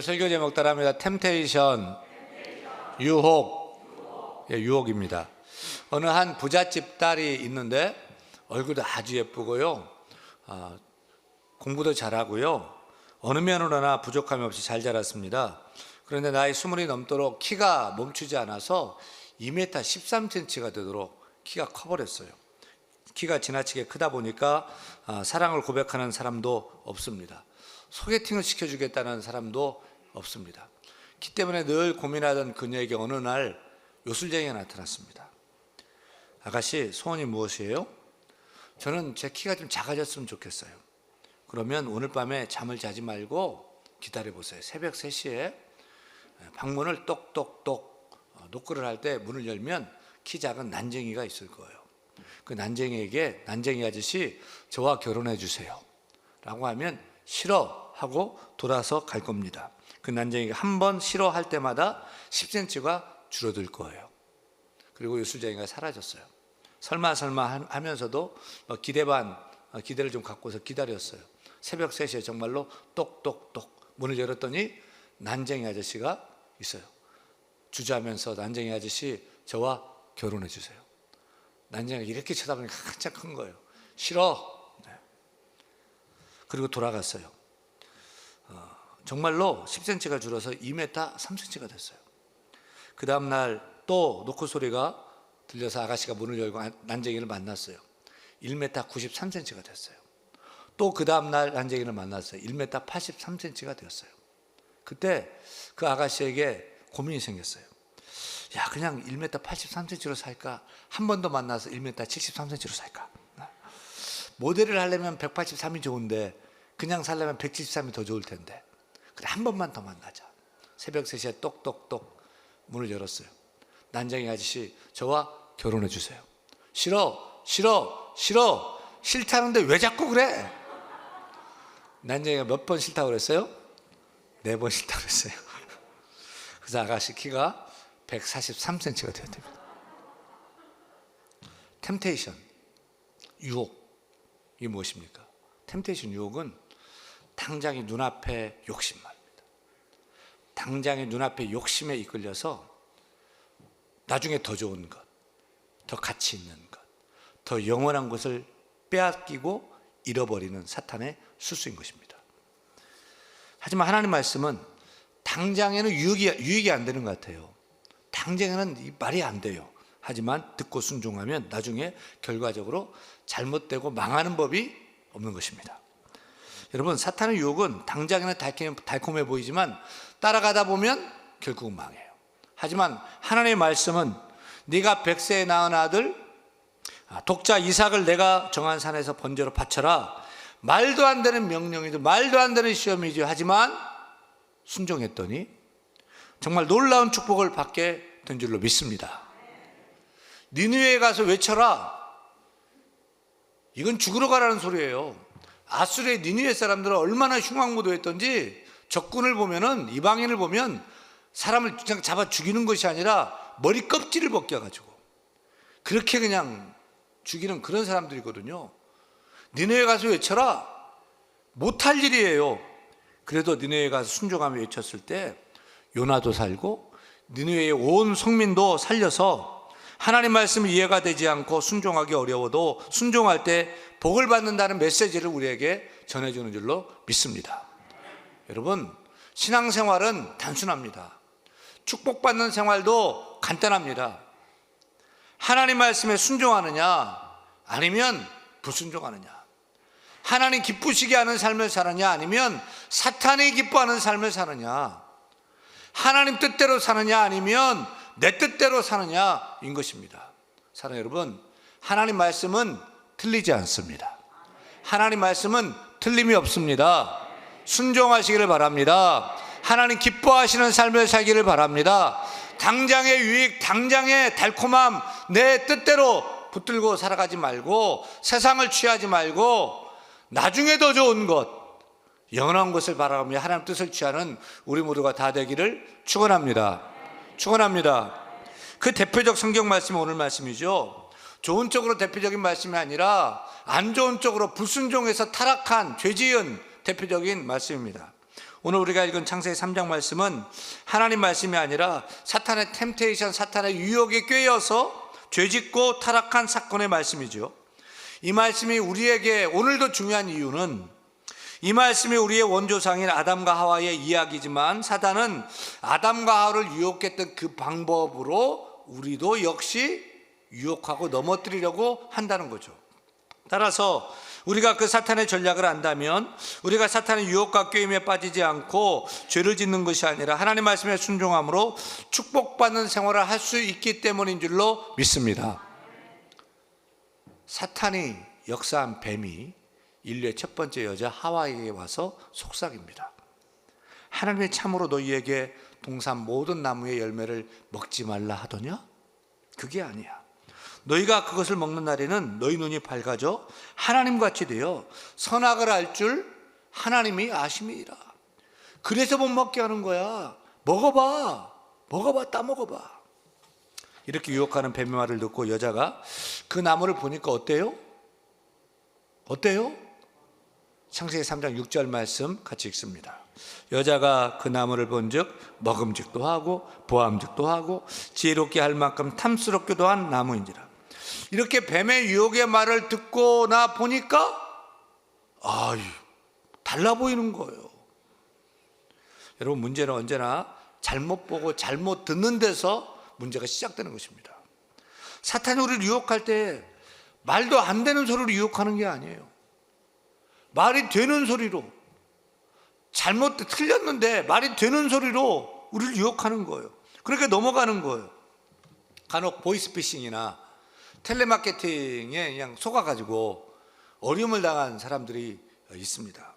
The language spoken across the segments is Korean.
설교 제목 따라합니다. 템테이션, 유혹. 유혹입니다. 어느 한 부잣집 딸이 있는데 얼굴도 아주 예쁘고요, 공부도 잘하고요, 어느 면으로나 부족함이 없이 잘 자랐습니다. 그런데 나이 20이 넘도록 키가 멈추지 않아서 2m 13cm가 되도록 키가 커버렸어요. 키가 지나치게 크다 보니까 사랑을 고백하는 사람도 없습니다. 소개팅을 시켜주겠다는 사람도 없습니다. 키 때문에 늘 고민하던 그녀에게 어느 날 요술쟁이가 나타났습니다. 아가씨, 소원이 무엇이에요? 저는 제 키가 좀 작아졌으면 좋겠어요. 그러면 오늘 밤에 잠을 자지 말고 기다려보세요. 새벽 3시에 방문을 똑똑똑 노크를 할 때 문을 열면 키 작은 난쟁이가 있을 거예요. 그 난쟁이에게, 난쟁이 아저씨 저와 결혼해 주세요 라고 하면 싫어 하고 돌아서 갈 겁니다. 그 난쟁이가 한 번 싫어할 때마다 10cm가 줄어들 거예요. 그리고 요술쟁이가 사라졌어요. 설마 하면서도 기대를 좀 갖고서 기다렸어요. 새벽 3시에 정말로 똑똑똑 문을 열었더니 난쟁이 아저씨가 있어요. 주저하면서 난쟁이 아저씨 저와 결혼해 주세요. 난쟁이가 이렇게 쳐다보니까 한참 큰 거예요. 싫어. 네. 그리고 돌아갔어요. 정말로 10cm가 줄어서 2m 3cm가 됐어요. 그 다음날 또 노크 소리가 들려서 아가씨가 문을 열고 난쟁이를 만났어요. 1m 93cm가 됐어요. 또 그 다음날 난쟁이를 만났어요. 1m 83cm가 되었어요. 그때 그 아가씨에게 고민이 생겼어요. 야, 그냥 1m 83cm로 살까? 한 번 더 만나서 1m 73cm로 살까? 모델을 하려면 183이 좋은데 그냥 살려면 173이 더 좋을 텐데, 그래 한 번만 더 만나자. 새벽 3시에 똑똑똑 문을 열었어요. 난쟁이 아저씨 저와 결혼해 주세요. 싫어. 싫다는데 왜 자꾸 그래? 난쟁이가 몇 번 싫다고 그랬어요? 4번 싫다고 그랬어요. 그래서 아가씨 키가 143cm가 되었답니다. 템테이션, 유혹이 무엇입니까? 템테이션, 유혹은 당장의 눈앞의 욕심 말입니다. 당장의 눈앞의 욕심에 이끌려서 나중에 더 좋은 것, 더 가치 있는 것, 더 영원한 것을 빼앗기고 잃어버리는 사탄의 수수인 것입니다. 하지만 하나님 말씀은 당장에는 유익이 안 되는 것 같아요. 당장에는 말이 안 돼요. 하지만 듣고 순종하면 나중에 결과적으로 잘못되고 망하는 법이 없는 것입니다. 여러분, 사탄의 유혹은 당장에는 달콤해 보이지만 따라가다 보면 결국은 망해요. 하지만 하나님의 말씀은 네가 100세에 낳은 아들 독자 이삭을 내가 정한 산에서 번제로 바쳐라. 말도 안 되는 명령이죠. 말도 안 되는 시험이죠. 하지만 순종했더니 정말 놀라운 축복을 받게 된 줄로 믿습니다. 니느웨에 가서 외쳐라. 이건 죽으러 가라는 소리예요. 아수르의 니느웨 사람들은 얼마나 흉악무도했던지 적군을 보면은, 이방인을 보면 사람을 그냥 잡아 죽이는 것이 아니라 머리 껍질을 벗겨가지고 그렇게 그냥 죽이는 그런 사람들이거든요. 니느웨에 가서 외쳐라. 못할 일이에요. 그래도 니느웨에 가서 순종하며 외쳤을 때 요나도 살고 니느웨의 온 성민도 살려서 하나님 말씀이 이해가 되지 않고 순종하기 어려워도 순종할 때 복을 받는다는 메시지를 우리에게 전해주는 줄로 믿습니다. 여러분, 신앙생활은 단순합니다. 축복받는 생활도 간단합니다. 하나님 말씀에 순종하느냐 아니면 불순종하느냐, 하나님 기쁘시게 하는 삶을 사느냐 아니면 사탄이 기뻐하는 삶을 사느냐, 하나님 뜻대로 사느냐 아니면 내 뜻대로 사느냐인 것입니다. 사랑하는 여러분, 하나님 말씀은 틀리지 않습니다. 하나님 말씀은 틀림이 없습니다. 순종하시기를 바랍니다. 하나님 기뻐하시는 삶을 살기를 바랍니다. 당장의 유익, 당장의 달콤함, 내 뜻대로 붙들고 살아가지 말고 세상을 취하지 말고 나중에 더 좋은 것, 영원한 것을 바라보며 하나님 뜻을 취하는 우리 모두가 다 되기를 축원합니다. 축원합니다. 그 대표적 성경 말씀이 오늘 말씀이죠. 좋은 쪽으로 대표적인 말씀이 아니라 안 좋은 쪽으로 불순종해서 타락한 죄 지은 대표적인 말씀입니다. 오늘 우리가 읽은 창세기 3장 말씀은 하나님 말씀이 아니라 사탄의 템테이션, 사탄의 유혹에 꿰어서 죄짓고 타락한 사건의 말씀이죠. 이 말씀이 우리에게 오늘도 중요한 이유는 이 말씀이 우리의 원조상인 아담과 하와의 이야기지만 사단은 아담과 하와를 유혹했던 그 방법으로 우리도 역시 유혹하고 넘어뜨리려고 한다는 거죠. 따라서 우리가 그 사탄의 전략을 안다면 우리가 사탄의 유혹과 꾀임에 빠지지 않고 죄를 짓는 것이 아니라 하나님 말씀에 순종함으로 축복받는 생활을 할 수 있기 때문인 줄로 믿습니다. 사탄이 역사한 뱀이 인류의 첫 번째 여자 하와에게 와서 속삭입니다. 하나님이 참으로 너희에게 동산 모든 나무의 열매를 먹지 말라 하더냐? 그게 아니야. 너희가 그것을 먹는 날에는 너희 눈이 밝아져 하나님같이 되어 선악을 알 줄 하나님이 아심이라. 그래서 못 먹게 하는 거야. 먹어봐, 따먹어봐. 이렇게 유혹하는 뱀의 말을 듣고 여자가 그 나무를 보니까 어때요? 창세기 3장 6절 말씀 같이 읽습니다. 여자가 그 나무를 본즉 먹음직도 하고 보암직도 하고 지혜롭게 할 만큼 탐스럽기도 한 나무인지라. 이렇게 뱀의 유혹의 말을 듣고 나 보니까 달라 보이는 거예요. 여러분, 문제는 언제나 잘못 보고 잘못 듣는 데서 문제가 시작되는 것입니다. 사탄이 우리를 유혹할 때 말도 안 되는 소리로 유혹하는 게 아니에요. 말이 되는 소리로, 잘못 틀렸는데 말이 되는 소리로 우리를 유혹하는 거예요. 그렇게 넘어가는 거예요. 간혹 보이스피싱이나 텔레마케팅에 그냥 속아가지고 어려움을 당한 사람들이 있습니다.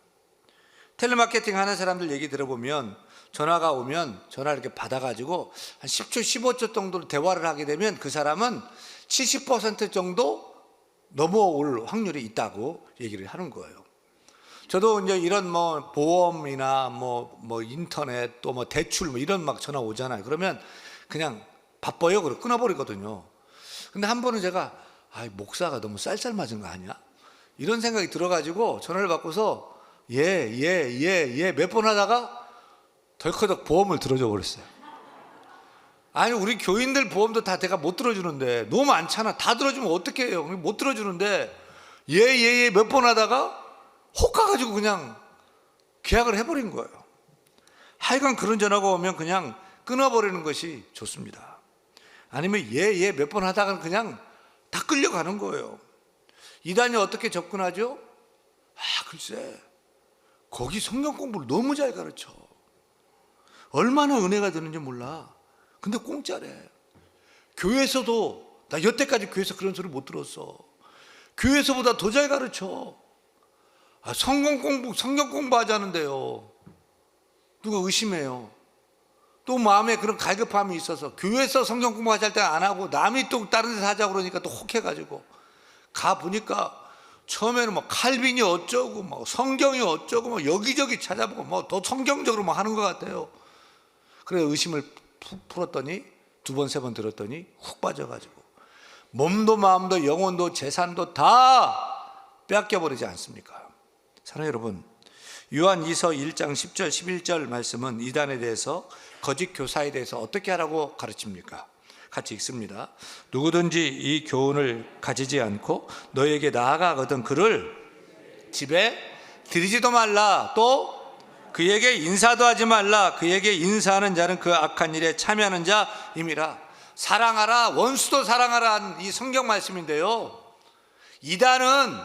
텔레마케팅 하는 사람들 얘기 들어보면 전화가 오면 전화를 이렇게 받아가지고 한 10초, 15초 정도 대화를 하게 되면 그 사람은 70% 정도 넘어올 확률이 있다고 얘기를 하는 거예요. 저도 이제 이런 보험이나 인터넷 또 대출 이런 막 전화 오잖아요. 그러면 그냥 바빠요. 그러고 끊어버리거든요. 근데 한 번은 제가 목사가 너무 쌀쌀 맞은 거 아니야? 이런 생각이 들어가지고 전화를 받고서 몇 번 하다가 덜커덕 보험을 들어줘 버렸어요. 아니, 우리 교인들 보험도 다 내가 못 들어주는데 너무 많잖아. 다 들어주면 어떻게 해요? 못 들어주는데 몇 번 하다가 혹 가가지고 그냥 계약을 해버린 거예요. 하여간 그런 전화가 오면 그냥 끊어버리는 것이 좋습니다. 아니면 몇 번 하다가 그냥 다 끌려가는 거예요. 이단이 어떻게 접근하죠? 글쎄, 거기 성경 공부를 너무 잘 가르쳐. 얼마나 은혜가 되는지 몰라. 근데 공짜래. 교회에서도, 나 여태까지 교회에서 그런 소리 못 들었어. 교회에서보다 더 잘 가르쳐. 성경 공부 하자는데요. 누가 의심해요. 또 마음에 그런 갈급함이 있어서 교회에서 성경 공부하자 할 때 안 하고 남이 또 다른 데서 하자고 그러니까 또 혹해가지고 가보니까 처음에는 칼빈이 어쩌고 성경이 어쩌고 여기저기 찾아보고 더 성경적으로 하는 것 같아요. 그래서 의심을 풀었더니 2번, 3번 들었더니 훅 빠져가지고 몸도 마음도 영혼도 재산도 다 빼앗겨버리지 않습니까? 사랑하는 여러분, 요한 2서 1장 10절 11절 말씀은 이단에 대해서, 거짓 교사에 대해서 어떻게 하라고 가르칩니까? 같이 읽습니다. 누구든지 이 교훈을 가지지 않고 너에게 나아가거든 그를 집에 들이지도 말라. 또 그에게 인사도 하지 말라. 그에게 인사하는 자는 그 악한 일에 참여하는 자임이라. 사랑하라, 원수도 사랑하라, 이 성경 말씀인데요, 이단은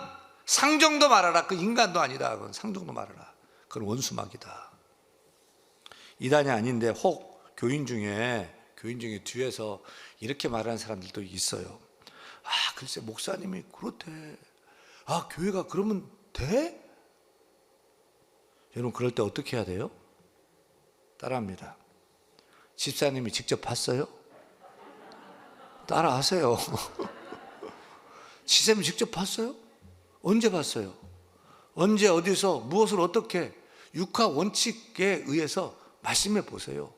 상정도 말하라. 그 인간도 아니다. 그건 상정도 말하라. 그건 원수막이다. 이단이 아닌데 혹 교인 중에 뒤에서 이렇게 말하는 사람들도 있어요. 글쎄 목사님이 그렇대. 교회가 그러면 돼? 여러분, 그럴 때 어떻게 해야 돼요? 따라합니다. 집사님이 직접 봤어요? 따라하세요. 집사님이 직접 봤어요? 언제 봤어요? 언제 어디서 무엇을 어떻게? 육하 원칙에 의해서 말씀해 보세요.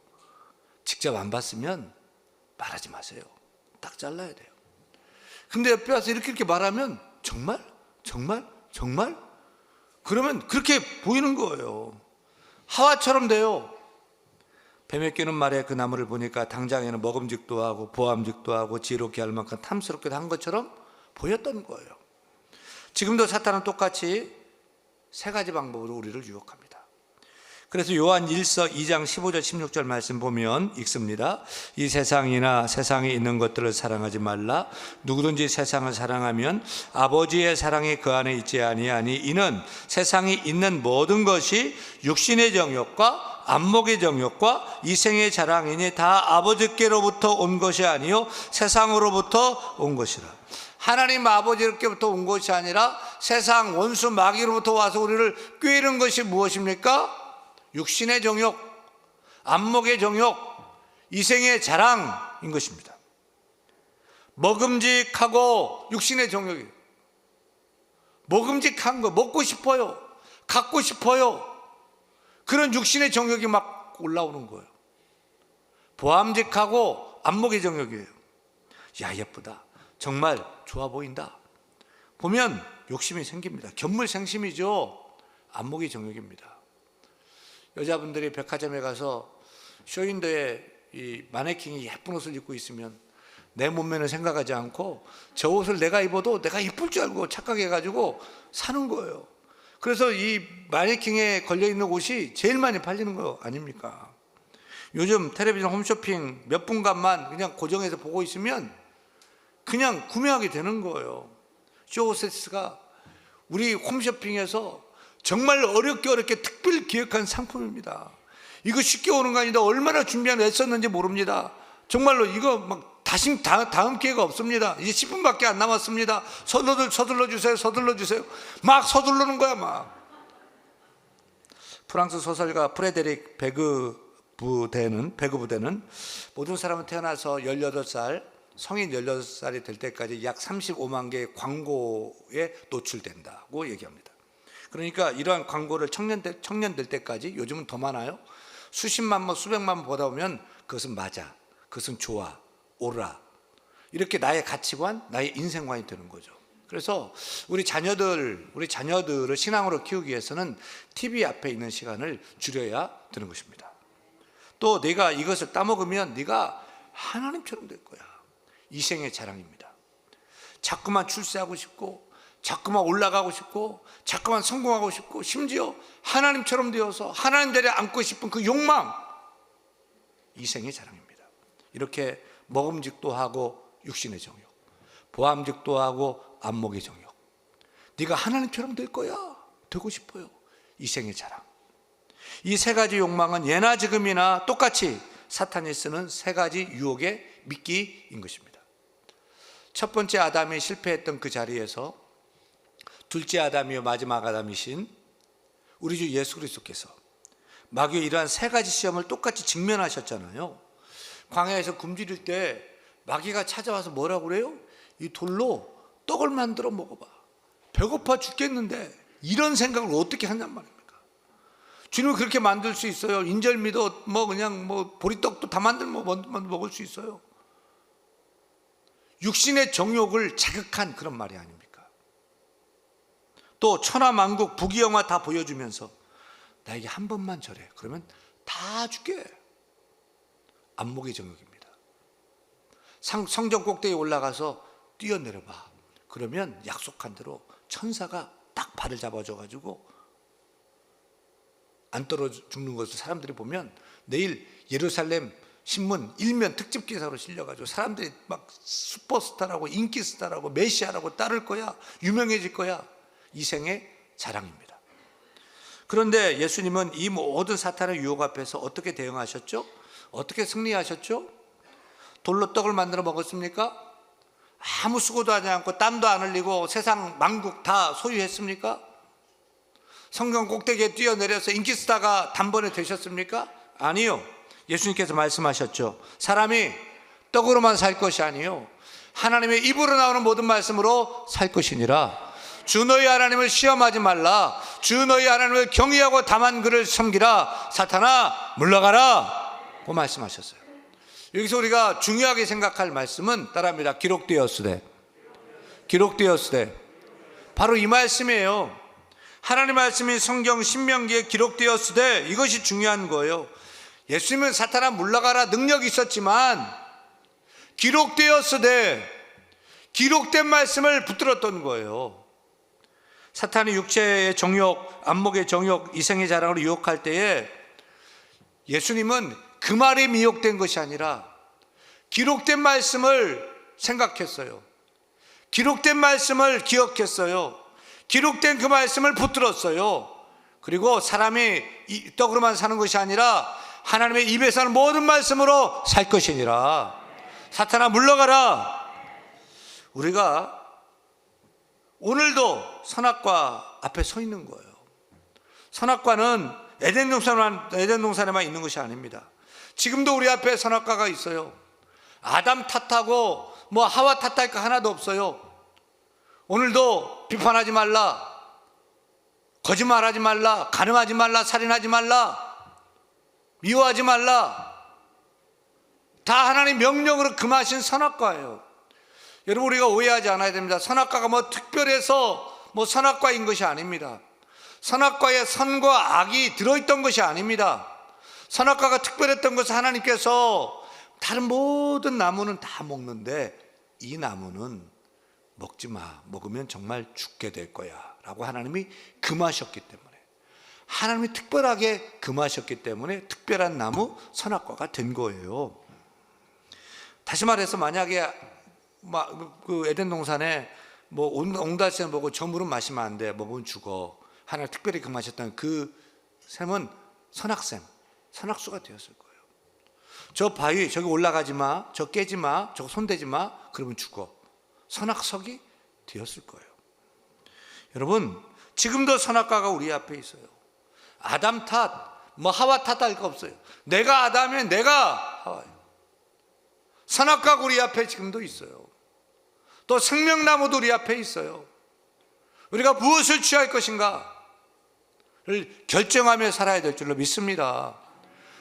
직접 안 봤으면 말하지 마세요. 딱 잘라야 돼요. 근데 옆에 와서 이렇게 말하면 정말? 그러면 그렇게 보이는 거예요. 하와처럼 돼요. 뱀의 뀌는 말에 그 나무를 보니까 당장에는 먹음직도 하고 보암직도 하고 지혜롭게 할 만큼 탐스럽게도 한 것처럼 보였던 거예요. 지금도 사탄은 똑같이 세 가지 방법으로 우리를 유혹합니다. 그래서 요한 1서 2장 15절 16절 말씀 보면 읽습니다. 이 세상이나 세상에 있는 것들을 사랑하지 말라. 누구든지 세상을 사랑하면 아버지의 사랑이 그 안에 있지 아니하니 이는 세상에 있는 모든 것이 육신의 정욕과 안목의 정욕과 이생의 자랑이니 다 아버지께로부터 온 것이 아니요 세상으로부터 온 것이라. 하나님 아버지께로부터 온 것이 아니라 세상 원수 마귀로부터 와서 우리를 꾀는 것이 무엇입니까? 육신의 정욕, 안목의 정욕, 이생의 자랑인 것입니다. 먹음직하고 육신의 정욕이에요. 먹음직한 거 먹고 싶어요. 갖고 싶어요. 그런 육신의 정욕이 막 올라오는 거예요. 보암직하고 안목의 정욕이에요. 야, 예쁘다. 정말 좋아 보인다. 보면 욕심이 생깁니다. 견물생심이죠. 안목의 정욕입니다. 여자분들이 백화점에 가서 쇼윈도에 이 마네킹이 예쁜 옷을 입고 있으면 내 몸매는 생각하지 않고 저 옷을 내가 입어도 내가 이쁠 줄 알고 착각해가지고 사는 거예요. 그래서 이 마네킹에 걸려있는 옷이 제일 많이 팔리는 거 아닙니까? 요즘 텔레비전 홈쇼핑 몇 분간만 그냥 고정해서 보고 있으면 그냥 구매하게 되는 거예요. 쇼호스가 우리 홈쇼핑에서 정말 어렵게 특별 기획한 상품입니다. 이거 쉽게 오는 거 아닌데 얼마나 준비하며 애썼는지 모릅니다. 정말로 이거 막 다음 기회가 없습니다. 이제 10분밖에 안 남았습니다. 서둘러 주세요. 막 서두르는 거야 막. 프랑스 소설가 프레데릭 베그 부대는 모든 사람은 태어나서 18살, 성인 18살이 될 때까지 약 35만 개의 광고에 노출된다고 얘기합니다. 그러니까 이러한 광고를 청년 될 때까지, 요즘은 더 많아요. 수십만 번, 수백만 번 보다 보면 그것은 맞아, 그것은 좋아, 옳아, 이렇게 나의 가치관, 나의 인생관이 되는 거죠. 그래서 우리 자녀들을 신앙으로 키우기 위해서는 TV 앞에 있는 시간을 줄여야 되는 것입니다. 또 내가 이것을 따먹으면 네가 하나님처럼 될 거야. 이생의 자랑입니다. 자꾸만 출세하고 싶고, 자꾸만 올라가고 싶고, 자꾸만 성공하고 싶고, 심지어 하나님처럼 되어서 하나님 자리에 앉고 싶은 그 욕망, 이생의 자랑입니다. 이렇게 먹음직도 하고 육신의 정욕, 보암직도 하고 안목의 정욕, 네가 하나님처럼 될 거야, 되고 싶어요, 이생의 자랑. 이 세 가지 욕망은 예나 지금이나 똑같이 사탄이 쓰는 세 가지 유혹의 미끼인 것입니다. 첫 번째 아담이 실패했던 그 자리에서 둘째 아담이요 마지막 아담이신 우리 주 예수 그리스도께서 마귀의 이러한 세 가지 시험을 똑같이 직면하셨잖아요. 광야에서 굶주릴 때 마귀가 찾아와서 뭐라고 그래요? 이 돌로 떡을 만들어 먹어봐. 배고파 죽겠는데 이런 생각을 어떻게 한단 말입니까? 주님은 그렇게 만들 수 있어요. 인절미도 그냥 보리떡도 다 만들면 먹을 수 있어요. 육신의 정욕을 자극한 그런 말이 아닙니까? 또 천하만국 부귀영화 다 보여주면서 나에게 한 번만 절해, 그러면 다 줄게. 안목의 정욕입니다. 성전 꼭대기에 올라가서 뛰어내려봐, 그러면 약속한 대로 천사가 딱 발을 잡아줘가지고 안 떨어져 죽는 것을 사람들이 보면 내일 예루살렘 신문 일면 특집 기사로 실려가지고 사람들이 막 슈퍼스타라고, 인기스타라고, 메시아라고 따를 거야, 유명해질 거야. 이생의 자랑입니다. 그런데 예수님은 이 모든 사탄의 유혹 앞에서 어떻게 대응하셨죠? 어떻게 승리하셨죠? 돌로 떡을 만들어 먹었습니까? 아무 수고도 하지 않고 땀도 안 흘리고 세상 만국 다 소유했습니까? 성경 꼭대기에 뛰어내려서 인기스타가 단번에 되셨습니까? 아니요. 예수님께서 말씀하셨죠. 사람이 떡으로만 살 것이 아니요 하나님의 입으로 나오는 모든 말씀으로 살 것이니라. 주 너희 하나님을 시험하지 말라. 주 너희 하나님을 경외하고 다만 그를 섬기라. 사탄아 물러가라 고 말씀하셨어요. 여기서 우리가 중요하게 생각할 말씀은 따라합니다. 기록되었으되 바로 이 말씀이에요. 하나님 말씀이 성경 신명기에 기록되었으되 이것이 중요한 거예요. 예수님은 사탄아 물러가라 능력이 있었지만 기록되었으되 기록된 말씀을 붙들었던 거예요. 사탄이 육체의 정욕, 안목의 정욕, 이생의 자랑으로 유혹할 때에 예수님은 그 말에 미혹된 것이 아니라 기록된 말씀을 생각했어요. 기록된 말씀을 기억했어요. 기록된 그 말씀을 붙들었어요. 그리고 사람이 떡으로만 사는 것이 아니라 하나님의 입에서 하는 모든 말씀으로 살 것이니라. 사탄아 물러가라. 우리가 오늘도 선악과 앞에 서 있는 거예요. 선악과는 에덴 동산에만 있는 것이 아닙니다. 지금도 우리 앞에 선악과가 있어요. 아담 탓하고 하와 탓할 거 하나도 없어요. 오늘도 비판하지 말라, 거짓말하지 말라, 간음하지 말라, 살인하지 말라, 미워하지 말라, 다 하나님 명령으로 금하신 선악과예요. 여러분, 우리가 오해하지 않아야 됩니다. 선악과가 특별해서 선악과인 것이 아닙니다. 선악과에 선과 악이 들어있던 것이 아닙니다. 선악과가 특별했던 것은 하나님께서 다른 모든 나무는 다 먹는데 이 나무는 먹지 마, 먹으면 정말 죽게 될 거야 라고 하나님이 금하셨기 때문에, 하나님이 특별하게 금하셨기 때문에 특별한 나무 선악과가 된 거예요. 다시 말해서 만약에 그 에덴 동산에 옹달샘 보고 저 물은 마시면 안 돼, 먹으면 죽어, 하나님 특별히 금하셨다는 그 샘은 선악샘, 선악수가 되었을 거예요. 저 바위 저기 올라가지 마, 저 깨지 마, 저거 손대지 마, 그러면 죽어, 선악석이 되었을 거예요. 여러분, 지금도 선악과가 우리 앞에 있어요. 아담 탓, 하와 탓할 거 없어요. 내가 아담이면 내가 하와예요. 선악과가 우리 앞에 지금도 있어요. 또 생명나무도 우리 앞에 있어요. 우리가 무엇을 취할 것인가를 결정하며 살아야 될 줄로 믿습니다.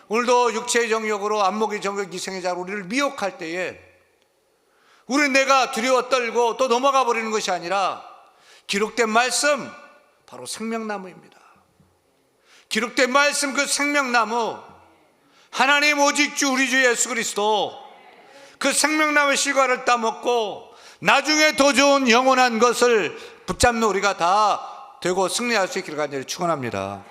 오늘도 육체의 정욕으로 안목의 정욕, 이생의 자로 우리를 미혹할 때에 우리는 내가 두려워 떨고 또 넘어가 버리는 것이 아니라 기록된 말씀, 바로 생명나무입니다. 기록된 말씀, 그 생명나무, 하나님 오직 주 우리 주 예수 그리스도, 그 생명나무의 실과를 따먹고 나중에 더 좋은 영원한 것을 붙잡는 우리가 다 되고 승리할 수 있기를 간절히 축원합니다.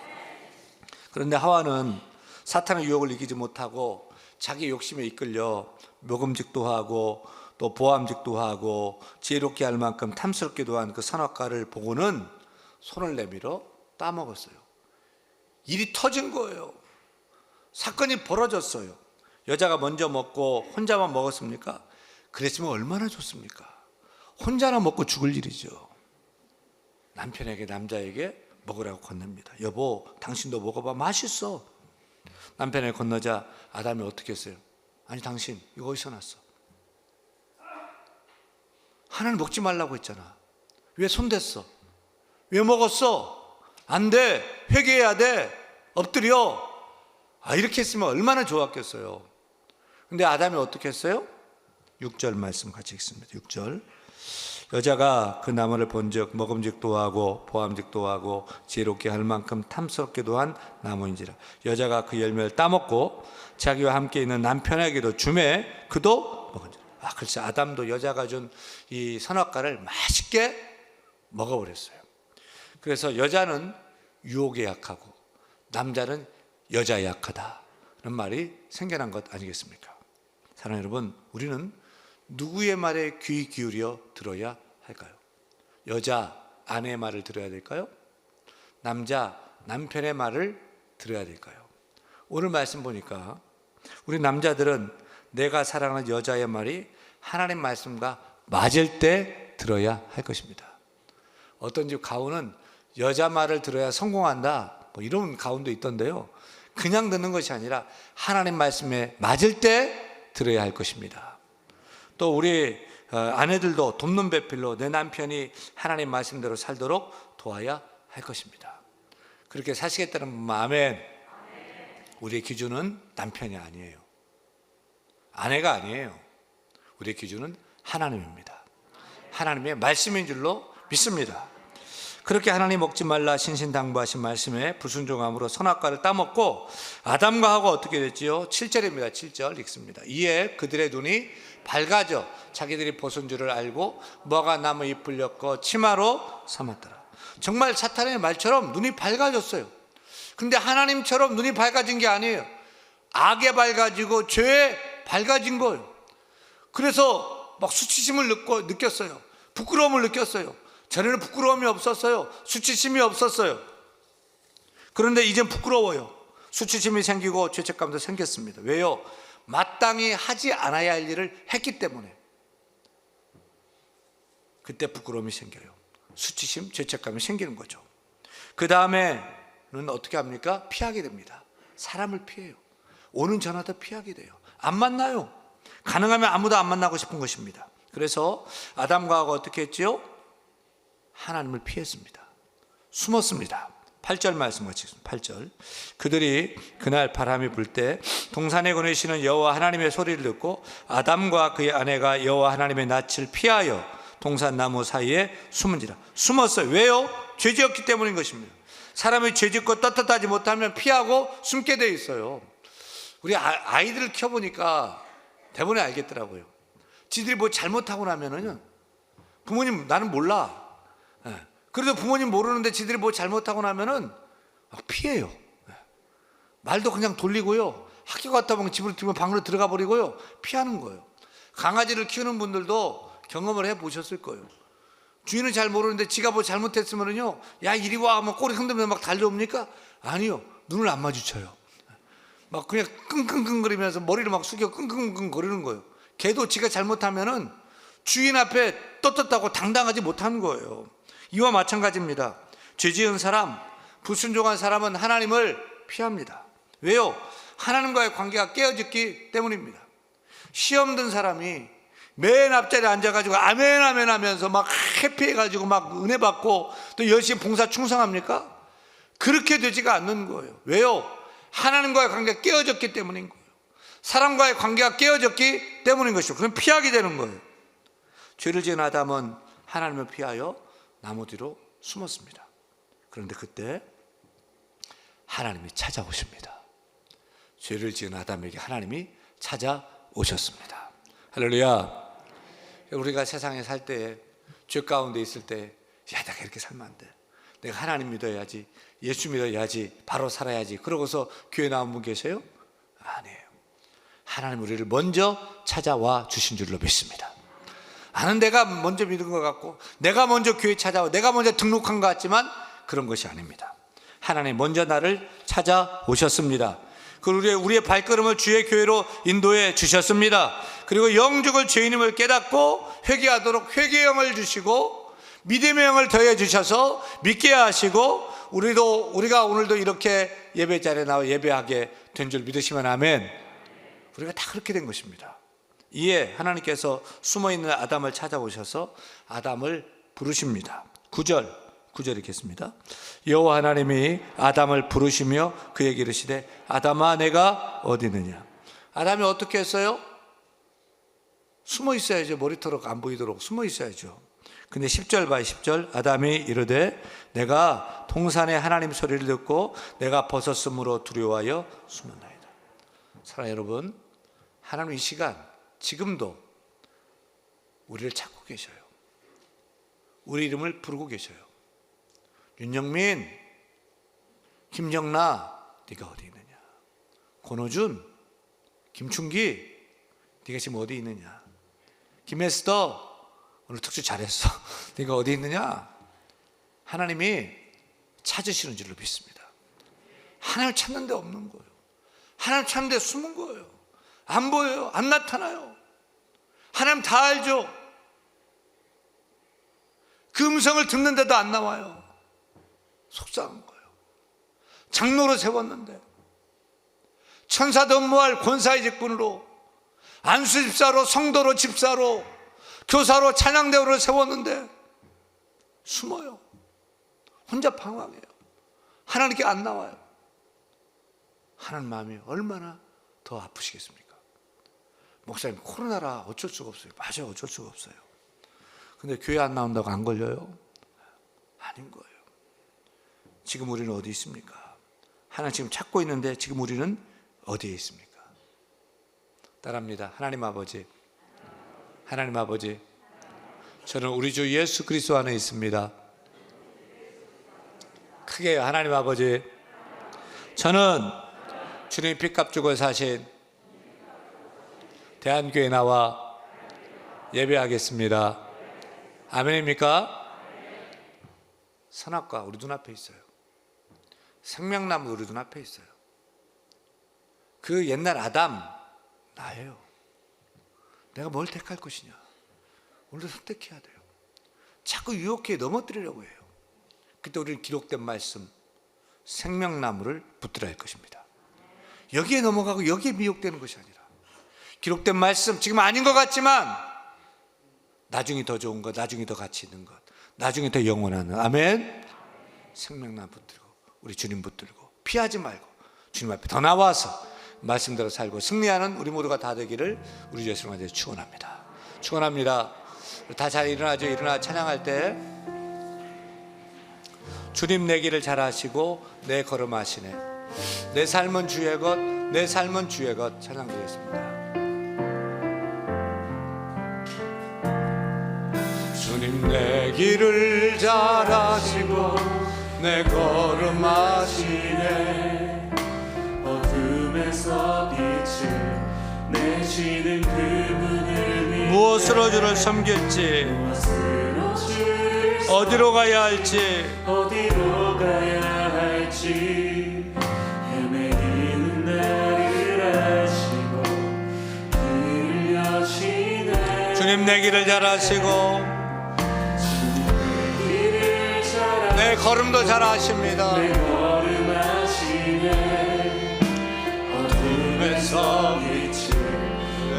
그런데 하와는 사탄의 유혹을 이기지 못하고 자기 욕심에 이끌려 먹음직도 하고 또 보암직도 하고 지혜롭게 할 만큼 탐스럽기도 한 그 선악과를 보고는 손을 내밀어 따먹었어요. 일이 터진 거예요. 사건이 벌어졌어요. 여자가 먼저 먹고 혼자만 먹었습니까? 그랬으면 얼마나 좋습니까? 혼자나 먹고 죽을 일이죠. 남편에게, 남자에게 먹으라고 건넵니다. 여보, 당신도 먹어봐, 맛있어. 남편에게 건너자 아담이 어떻게 했어요? 아니, 당신 이거 어디서 났어? 하나는 먹지 말라고 했잖아. 왜 손댔어? 왜 먹었어? 안 돼, 회개해야 돼, 엎드려. 이렇게 했으면 얼마나 좋았겠어요. 근데 아담이 어떻게 했어요? 6절 말씀 같이 읽습니다. 6절. 여자가 그 나무를 본즉 먹음직도 하고 보암직도 하고 지혜롭게 할 만큼 탐스럽기도 한 나무인지라. 여자가 그 열매를 따먹고 자기와 함께 있는 남편에게도 주매 그도 먹은지라. 글쎄, 아담도 여자가 준 이 선악과를 맛있게 먹어버렸어요. 그래서 여자는 유혹에 약하고 남자는 여자에 약하다, 그런 말이 생겨난 것 아니겠습니까? 사랑하는 여러분, 우리는 누구의 말에 귀 기울여 들어야 할까요? 여자, 아내의 말을 들어야 될까요? 남자, 남편의 말을 들어야 될까요? 오늘 말씀 보니까 우리 남자들은 내가 사랑하는 여자의 말이 하나님 말씀과 맞을 때 들어야 할 것입니다. 어떤 집 가훈은 여자 말을 들어야 성공한다, 이런 가훈도 있던데요, 그냥 듣는 것이 아니라 하나님 말씀에 맞을 때 들어야 할 것입니다. 또 우리 아내들도 돕는 배필로 내 남편이 하나님 말씀대로 살도록 도와야 할 것입니다. 그렇게 사시겠다는 마음에 우리의 기준은 남편이 아니에요, 아내가 아니에요. 우리의 기준은 하나님입니다. 하나님의 말씀인 줄로 믿습니다. 그렇게 하나님 먹지 말라 신신당부하신 말씀에 불순종함으로 선악과를 따먹고 아담과 하와 어떻게 됐지요? 7절입니다. 7절 읽습니다. 이에 그들의 눈이 밝아져 자기들이 벗은 줄을 알고 무화과 나무 잎을 엮어 치마로 삼았더라. 정말 사탄의 말처럼 눈이 밝아졌어요. 근데 하나님처럼 눈이 밝아진 게 아니에요. 악에 밝아지고 죄에 밝아진 거예요. 그래서 막 수치심을 느꼈어요. 부끄러움을 느꼈어요. 전에는 부끄러움이 없었어요. 수치심이 없었어요. 그런데 이젠 부끄러워요. 수치심이 생기고 죄책감도 생겼습니다. 왜요? 마땅히 하지 않아야 할 일을 했기 때문에. 그때 부끄러움이 생겨요. 수치심, 죄책감이 생기는 거죠. 그 다음에는 어떻게 합니까? 피하게 됩니다. 사람을 피해요. 오는 전화도 피하게 돼요. 안 만나요. 가능하면 아무도 안 만나고 싶은 것입니다. 그래서 아담과 하와가 어떻게 했지요? 하나님을 피했습니다. 숨었습니다. 8절 말씀 같이 8절. 그들이 그날 바람이 불 때 동산에 거느시는 여호와 하나님의 소리를 듣고 아담과 그의 아내가 여호와 하나님의 낯을 피하여 동산 나무 사이에 숨은지라. 숨었어요. 왜요? 죄지었기 때문인 것입니다. 사람이 죄짓고 떳떳하지 못하면 피하고 숨게 돼 있어요. 우리 아이들을 키워보니까 대본에 알겠더라고요. 지들이 뭐 잘못하고 나면은 부모님 나는 몰라. 그래도 부모님 모르는데 지들이 뭐 잘못하고 나면은 피해요. 말도 그냥 돌리고요. 학교 갔다 오면 집으로 들면 방으로 들어가 버리고요. 피하는 거예요. 강아지를 키우는 분들도 경험을 해 보셨을 거예요. 주인은 잘 모르는데 지가 뭐 잘못했으면은요, 야 이리 와 하면 꼬리 흔들면서 막 달려옵니까? 아니요. 눈을 안 마주쳐요. 막 그냥 끙끙끙거리면서 머리를 막 숙여 끙끙끙 거리는 거예요. 걔도 지가 잘못하면은 주인 앞에 떳떳하고 당당하지 못하는 거예요. 이와 마찬가지입니다. 죄 지은 사람, 불순종한 사람은 하나님을 피합니다. 왜요? 하나님과의 관계가 깨어졌기 때문입니다. 시험 든 사람이 맨 앞자리에 앉아가지고 아멘 아멘 하면서 막 해피해가지고 막 은혜 받고 또 열심히 봉사 충성합니까? 그렇게 되지가 않는 거예요. 왜요? 하나님과의 관계가 깨어졌기 때문인 거예요. 사람과의 관계가 깨어졌기 때문인 것이죠. 그럼 피하게 되는 거예요. 죄를 지은 아담은 하나님을 피하여 나무 뒤로 숨었습니다. 그런데 그때 하나님이 찾아오십니다. 죄를 지은 아담에게 하나님이 찾아오셨습니다. 할렐루야. 우리가 세상에 살 때, 죄 가운데 있을 때, 야 내가 이렇게 살면 안 돼. 내가 하나님 믿어야지, 예수 믿어야지, 바로 살아야지. 그러고서 교회 나온 분 계세요? 아니에요. 하나님 우리를 먼저 찾아와 주신 줄로 믿습니다. 나는 내가 먼저 믿은 것 같고 내가 먼저 교회 찾아와 내가 먼저 등록한 것 같지만 그런 것이 아닙니다. 하나님 먼저 나를 찾아오셨습니다. 그리고 우리의 발걸음을 주의 교회로 인도해 주셨습니다. 그리고 영적을 죄인임을 깨닫고 회개하도록 회개의 영을 주시고 믿음의 영을 더해 주셔서 믿게 하시고 우리가 오늘도 이렇게 예배 자리에 나와 예배하게 된 줄 믿으시면 아멘. 우리가 다 그렇게 된 것입니다. 이에 하나님께서 숨어있는 아담을 찾아오셔서 아담을 부르십니다. 9절 읽겠습니다. 여호와 하나님이 아담을 부르시며 그에게 이르시되 아담아 내가 어디 있느냐. 아담이 어떻게 했어요? 숨어 있어야죠. 머리털 안 보이도록 숨어 있어야죠. 근데 10절 봐요. 10절 아담이 이르되 내가 동산의 하나님 소리를 듣고 내가 벗었으므로 두려워하여 숨었나이다. 사랑하는 여러분, 하나님 이 시간 지금도 우리를 찾고 계셔요. 우리 이름을 부르고 계셔요. 윤영민, 김정나 네가 어디 있느냐. 권호준, 김충기 네가 지금 어디 있느냐. 김에스더 오늘 특수 잘했어. 네가 어디 있느냐. 하나님이 찾으시는 줄로 믿습니다. 하나님 찾는 데 없는 거예요. 하나님 찾는 데 숨은 거예요. 안 보여요. 안 나타나요. 하나님 다 알죠. 그 음성을 듣는데도 안 나와요. 속상한 거예요. 장로로 세웠는데 천사도 업무할 권사의 직분으로 안수집사로 성도로 집사로 교사로 찬양대우를 세웠는데 숨어요. 혼자 방황해요. 하나님께 안 나와요. 하나님 마음이 얼마나 더 아프시겠습니까? 목사님 코로나라 어쩔 수가 없어요. 맞아요. 어쩔 수가 없어요. 근데 교회 안 나온다고 안 걸려요? 아닌 거예요. 지금 우리는 어디 있습니까? 하나님 지금 찾고 있는데 지금 우리는 어디에 있습니까? 따라합니다. 하나님 아버지, 하나님 아버지, 저는 우리 주 예수 그리스도 안에 있습니다. 크게 하나님 아버지, 저는 주님 핏값 주고 사신 대한교회 나와 예배하겠습니다. 아멘입니까? 선악과 우리 눈앞에 있어요. 생명나무 우리 눈앞에 있어요. 그 옛날 아담 나예요. 내가 뭘 택할 것이냐? 오늘도 선택해야 돼요. 자꾸 유혹해 넘어뜨리려고 해요. 그때 우리는 기록된 말씀 생명나무를 붙들어야 할 것입니다. 여기에 넘어가고 여기에 미혹되는 것이 아니라 기록된 말씀 지금 아닌 것 같지만 나중에 더 좋은 것, 나중에 더 가치 있는 것, 나중에 더 영원한 아멘. 생명나무 붙들고 우리 주님 붙들고 피하지 말고 주님 앞에 더 나와서 말씀대로 살고 승리하는 우리 모두가 다 되기를 우리 예수 이름으로 축원합니다. 축원합니다. 다 잘 일어나죠. 일어나 찬양할 때 주님 내 길을 잘 아시고 내 걸음 아시네. 내 삶은 주의 것, 내 삶은 주의 것 찬양드리겠습니다. 주님 내 길을 잘 아시고 내 걸음 아시네. 어둠에서 빛을 내시는 그분을 위해 무엇으로 주를 섬길지 어디로 가야 할지 헤매이는 나를 아시고 길을 여시네. 주님 내 길을 잘 아시고 내 걸음도 잘 아십니다. 내 걸음 아시네. 어둠에서 빛을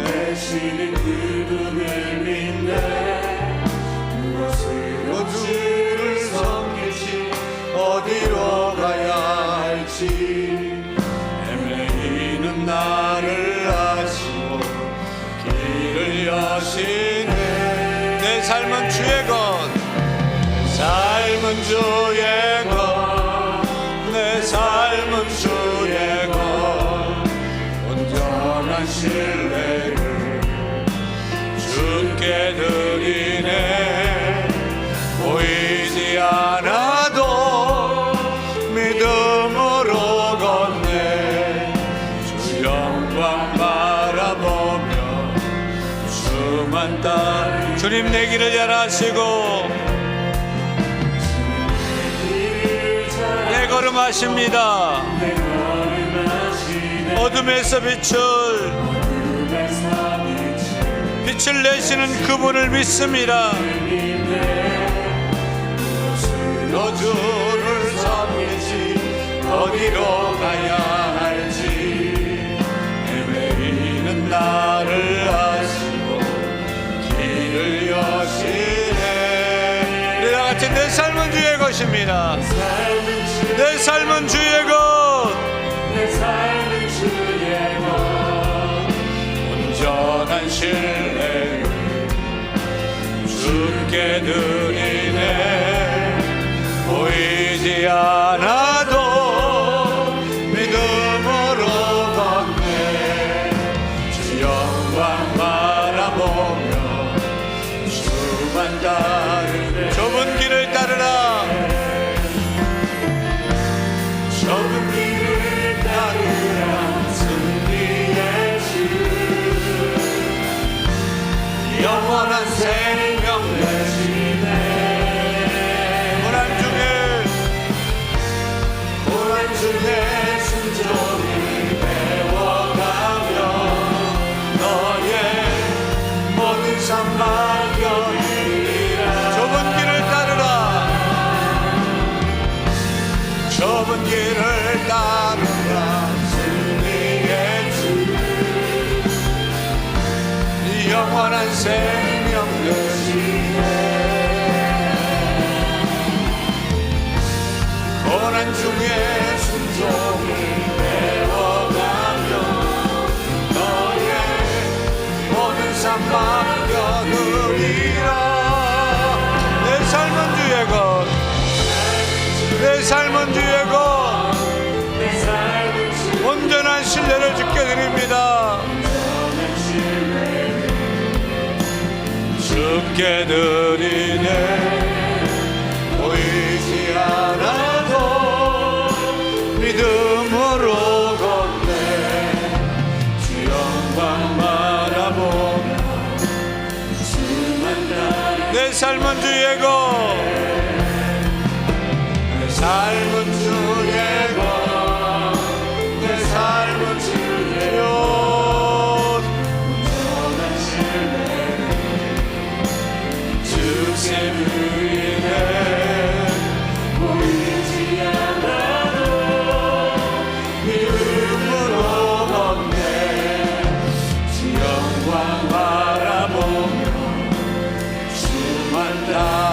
내시는 그분을 믿네. 무엇으로 주를 섬길지 어디로 가야 할지 헤매이는 나를 아시고 길을 여시네. 내 삶은 주의 것, 삶은 주의 것, 내 삶은 주의 것, 온전한 신뢰를 주께 드리네. 보이지 않아도 믿음으로 걷네. 주 영광 바라보며 주만 따르. 주님 내 길을 잘 아시고 내 걸음 아십니다. 어둠에서 빛을 내시는 그분을 믿습니다. 너 주를 섬기지 어디로 가야 할지 헤매이는 나를 아시고 길을 여시네. 우리 다같이 내 삶은 주의 것입니다. 내 삶은 주의 것, 내 삶은 주의 것, 온전한 신뢰를 주께 드리네. 보이지 않아도 믿음으로 걷네. 주 영광 바라보며 주만 따르네. 좁은 길을 따르라. 좁은 길을 따르라. 승리의 주 영원한 생명 되시네. 고난 중에 순종을 배워가며 너의 모든 삶 맡겨드리라. 좁은 길을 따르라. 좁은 길을 따르라. 승리의 주 영원한 생명 되시네. 고난 중에 순종을 배워가며 너의 모든 삶 맡겨드리라. 내 삶은 주의 것, 내 내 삶은 주의 것 내 삶은 주의 온전한 신뢰를 주께 드립니다. 주께 드리네 보이지 않아도 믿음으로 걷네 주 영광 바라보며 주만 따라 내 삶은 주의 것 내 삶은 주의 것 내 삶은 주의 것 온전한 신뢰 주세 부인해 보이지 않아도 믿음으로 걷네 주 영광 바라보며 주만 따라